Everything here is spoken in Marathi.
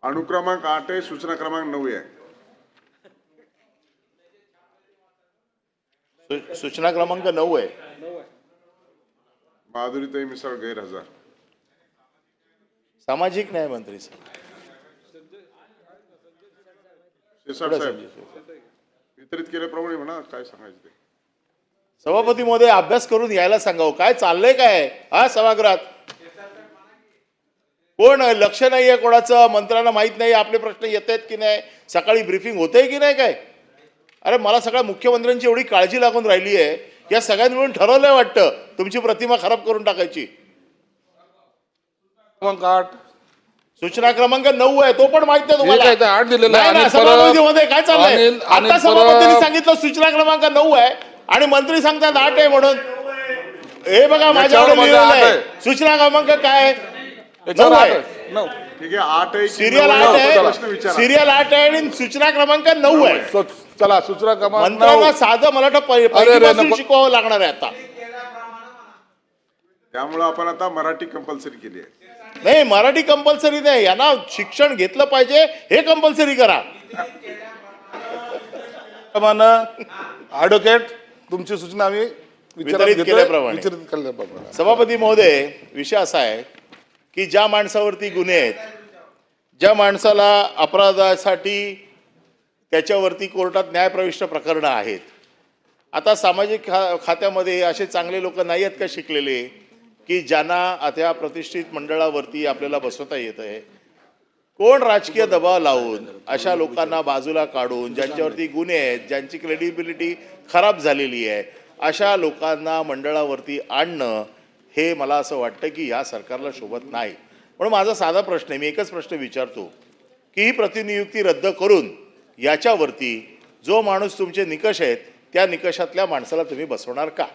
अनुक्रमांक 8 आहे, सूचना क्रमांक 9 आहे. सूचना क्रमांक 9 आहे. माधुरीताई मिसाळ गैरहजर. सामाजिक न्याय मंत्री शेषाट साहेब वितरित केल्याप्रमाणे म्हणा काय सांगायचं ते. सभापती महोदय अभ्यास करून यायला सांगावं काय चाललंय काय हा सभागृहात. कोण लक्ष नाहीये कोणाचं, मंत्र्यांना माहित नाही आपले प्रश्न येत आहेत की नाही, सकाळी ब्रीफिंग होतंय की नाही काय. अरे मला सगळ्या मुख्यमंत्र्यांची एवढी काळजी लागून राहिली आहे, या सगळ्यांनी मिळून ठरवलंय वाटतं तुमची प्रतिमा खराब करून टाकायची. सूचना क्रमांक 9 आहे, तो पण माहित नाही तुम्हाला. 8 दिलेला नाही ना, सभापतीमध्ये काय चाललंय. आता सभापतींनी सांगितलं सूचना क्रमांक 9 आहे आणि मंत्री सांगतात 8 आहे म्हणून. हे बघा माझ्यावर लिहिलेलं आहे सूचना क्रमांक काय 9 आहे. ठीक आहे 8 आहे. सिरियल 8 आहे, सिरियल 8 आहे आणि सूचना क्रमांक 9 आहे. चला सूचना क्रमांक मंत्र्यांना साधं मला पहिल्यापासून शिकवावं लागणार आहे आता. त्यामुळे आपण आता मराठी कंपल्सरी केली आहे. नाही मराठी कंपल्सरी नाही, यांना शिक्षण घेतलं पाहिजे हे कंपल्सरी करा. ॲडव्होकेट तुमची सूचना आम्ही वितरित केल्याप्रमाणे. सभापती महोदय विषय असा आहे की ज्या माणसावरती गुन्हे आहेत, ज्या माणसाला अपराधासाठी त्याच्यावरती कोर्टात न्यायप्रविष्ट प्रकरणं आहेत, आता सामाजिक खात्यामध्ये असे चांगले लोक नाही आहेत का शिकलेले की ज्यांना आता प्रतिष्ठित मंडळावरती आपल्याला बसवता येत आहे. कोण राजकीय दबाव लावून अशा लोकांना बाजूला काढून, ज्यांच्यावरती गुन्हे आहेत, ज्यांची क्रेडिबिलिटी खराब झालेली आहे, अशा लोकांना मंडळावरती आणणं हे मला असं वाटतं की या सरकारला शोभत नाही. म्हणून माझा साधा प्रश्न आहे, मी एकच प्रश्न विचारतो की ही प्रतिनियुक्ती रद्द करून याच्यावरती जो माणूस तुमचे निकष आहेत त्या निकषातल्या माणसाला तुम्ही बसवणार का.